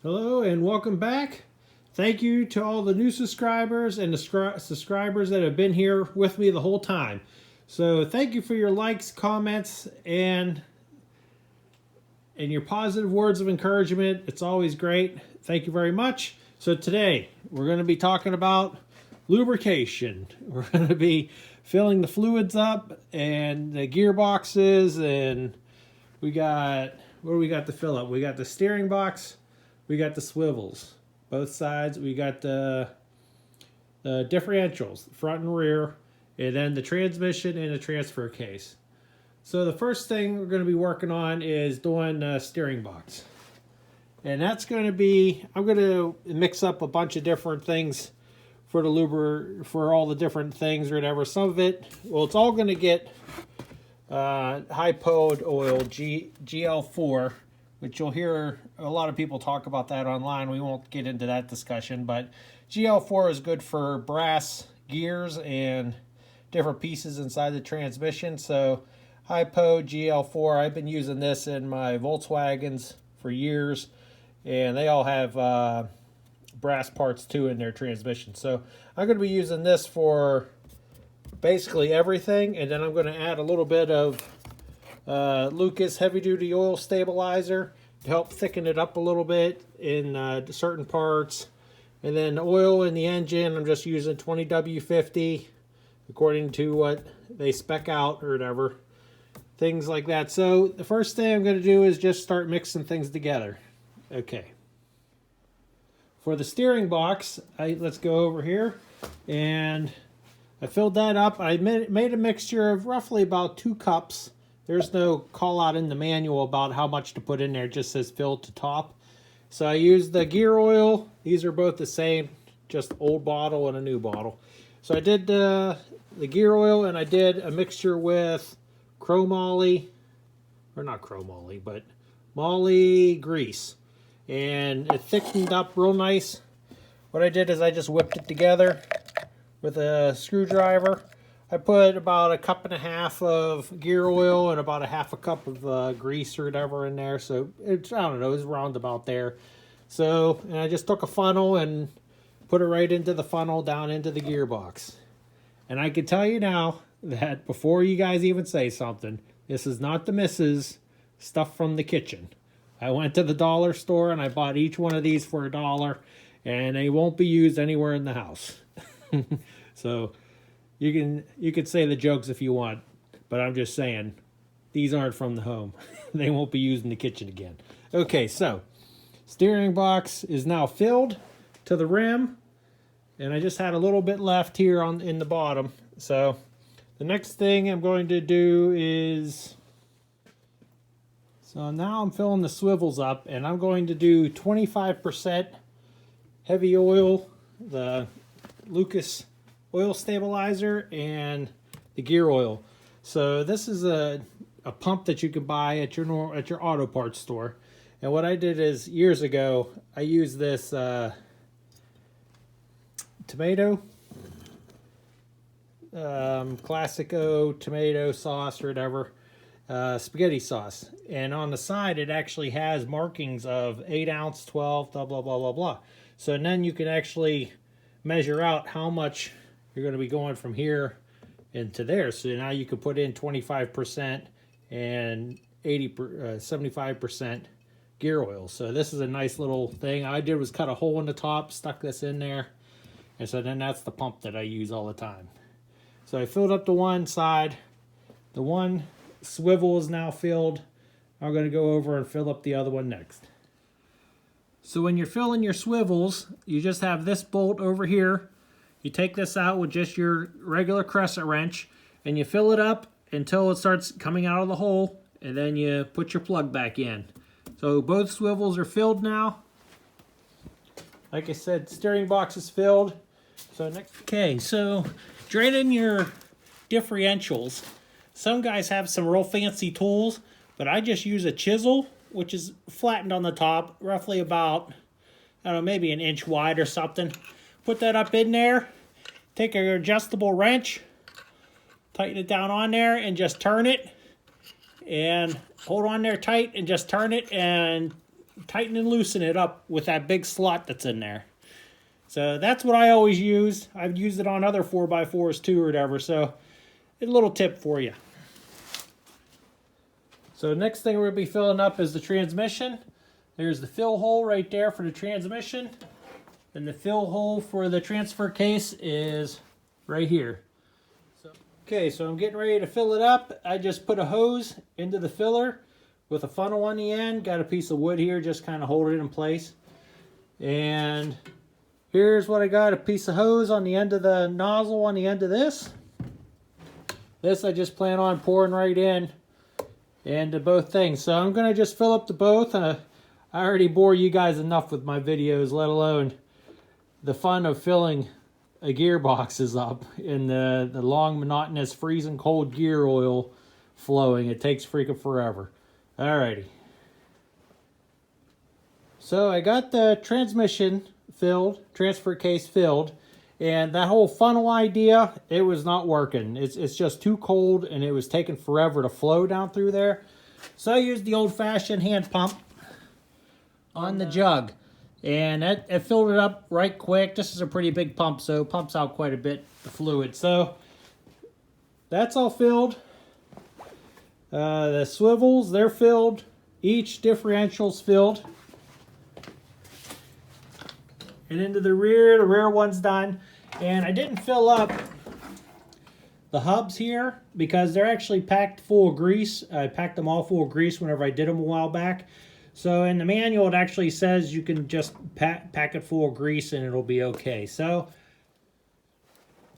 Hello and welcome back. Thank you to all the new subscribers and the subscribers that have been here with me the whole time. So thank you for your likes, comments, and your positive words of encouragement. It's always great. Thank you very much. So today we're going to be talking about lubrication. We're going to be filling the fluids up and the gearboxes, and we got, what do we got to fill up? We got the steering box. We got the swivels, both sides. We got the differentials, front and rear, and then the transmission and the transfer case. So the first thing we're going to be working on is doing the steering box. And that's going to be, I'm going to mix up a bunch of different things for the for all the different things or whatever. Some of it, well, it's all going to get Hypoid oil, GL4, which you'll hear a lot of people talk about that online. We won't get into that discussion, but GL4 is good for brass gears and different pieces inside the transmission. So Hypoid GL4, I've been using this in my Volkswagens for years, and they all have brass parts too in their transmission. So I'm going to be using this for basically everything, and then I'm going to add a little bit of Lucas heavy duty oil stabilizer to help thicken it up a little bit in certain parts. And then the oil in the engine, I'm just using 20W50 according to what they spec out or whatever, things like that. So the first thing I'm going to do is just start mixing things together. Okay, for the steering box, let's go over here, and I filled that up. I made a mixture of roughly about 2 cups. There's no call out in the manual about how much to put in there. It just says fill to top. So I used the gear oil. These are both the same, just old bottle and a new bottle. So I did the gear oil, and I did a mixture with chromoly, or not chromoly, but moly grease. And it thickened up real nice. What I did is I just whipped it together with a screwdriver. I put about 1.5 cups of gear oil and about 1/2 cup of grease or whatever in there. So it's, I don't know, it's round about there. So, and I just took a funnel and put it right into the funnel down into the gearbox. And I can tell you now that before you guys even say something, this is not the missus stuff from the kitchen. I went to the dollar store and I bought each one of these for $1, and they won't be used anywhere in the house. So you can say the jokes if you want, but I'm just saying these aren't from the home. They won't be used in the kitchen again. Okay, so steering box is now filled to the rim, and I just had a little bit left here in the bottom. So the next thing I'm going to do is, so now I'm filling the swivels up, and I'm going to do 25% heavy oil, the Lucas oil stabilizer, and the gear oil. So this is a pump that you can buy at your auto parts store. And what I did is, years ago, I used this tomato, Classico tomato sauce or whatever, spaghetti sauce. And on the side, it actually has markings of 8 ounce, 12, blah, blah, blah, blah, blah. So then you can actually measure out how much you're going to be going from here into there. So now you can put in 25% and 75% gear oil. So this is a nice little thing. All I did was cut a hole in the top, stuck this in there, and so then that's the pump that I use all the time. So I filled up the one side. The one swivel is now filled. I'm going to go over and fill up the other one next. So when you're filling your swivels, you just have this bolt over here. You take this out with just your regular crescent wrench, and you fill it up until it starts coming out of the hole, and then you put your plug back in. So both swivels are filled now. Like I said, steering box is filled. So next, okay, so draining your differentials. Some guys have some real fancy tools, but I just use a chisel, which is flattened on the top, roughly about, I don't know, maybe 1 inch wide or something. Put that up in there, take an adjustable wrench, tighten it down on there, and just turn it. And hold on there tight and just turn it, and tighten and loosen it up with that big slot that's in there. So that's what I always use. I've used it on other 4x4s too or whatever. So a little tip for you. So next thing we're going to be filling up is the transmission. There's the fill hole right there for the transmission. And the fill hole for the transfer case is right here. Okay, so I'm getting ready to fill it up. I just put a hose into the filler with a funnel on the end. Got a piece of wood here, just kind of hold it in place. And here's what I got, a piece of hose on the end of the nozzle on the end of this. This I just plan on pouring right in into both things. So I'm going to just fill up the both. I already bore you guys enough with my videos, let alone the fun of filling a gearbox is up in the long, monotonous, freezing cold gear oil flowing. It takes freaking forever. Alrighty. So I got the transmission filled, transfer case filled, and that whole funnel idea, it was not working. It's just too cold, and it was taking forever to flow down through there. So I used the old-fashioned hand pump on the jug. And it filled it up right quick. This is a pretty big pump, so it pumps out quite a bit of fluid. So that's all filled. The swivels, they're filled. Each differential's filled. And into the rear one's done. And I didn't fill up the hubs here because they're actually packed full of grease. I packed them all full of grease whenever I did them a while back. So in the manual, it actually says you can just pack it full of grease and it'll be okay. So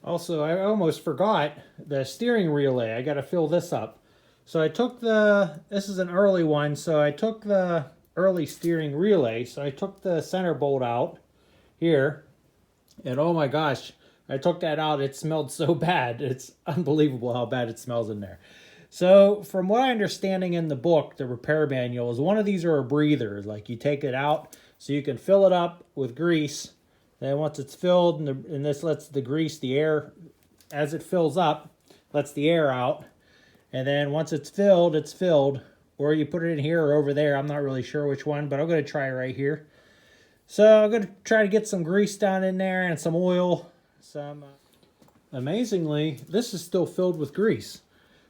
also, I almost forgot the steering relay. I got to fill this up. So I took this is an early one, so I took the early steering relay. So I took the center bolt out here. And oh my gosh, I took that out. It smelled so bad. It's unbelievable how bad it smells in there. So from what I'm understanding in the book, the repair manual, is one of these are a breather. Like you take it out so you can fill it up with grease. Then once it's filled, and this lets the grease, the air, as it fills up, lets the air out. And then once it's filled. Or you put it in here or over there. I'm not really sure which one, but I'm going to try right here. So I'm going to try to get some grease down in there and some oil. Amazingly, this is still filled with grease.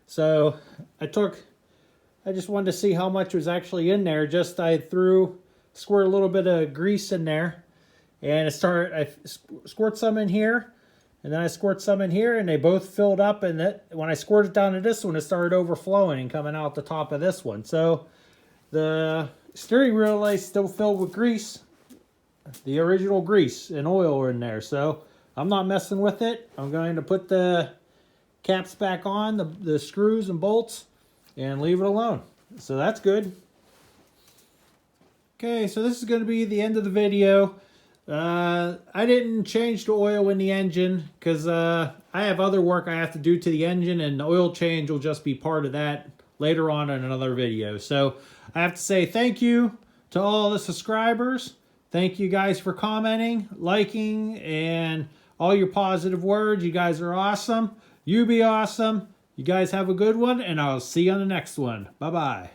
So I just wanted to see how much was actually in there. I squirt a little bit of grease in there, and I squirt some in here, and then I squirt some in here, and they both filled up. And when I squirted down to this one, it started overflowing and coming out the top of this one. So the steering relay is still filled with grease, the original grease and oil are in there. So I'm not messing with it. I'm going to put the caps back on, the screws and bolts, and leave it alone. So that's good. Okay, so this is going to be the end of the video. I didn't change the oil in the engine because I have other work I have to do to the engine, and the oil change will just be part of that later on in another video. So I have to say thank you to all the subscribers. Thank you guys for commenting, liking, and all your positive words. You guys are awesome. You be awesome. You guys have a good one, and I'll see you on the next one. Bye-bye.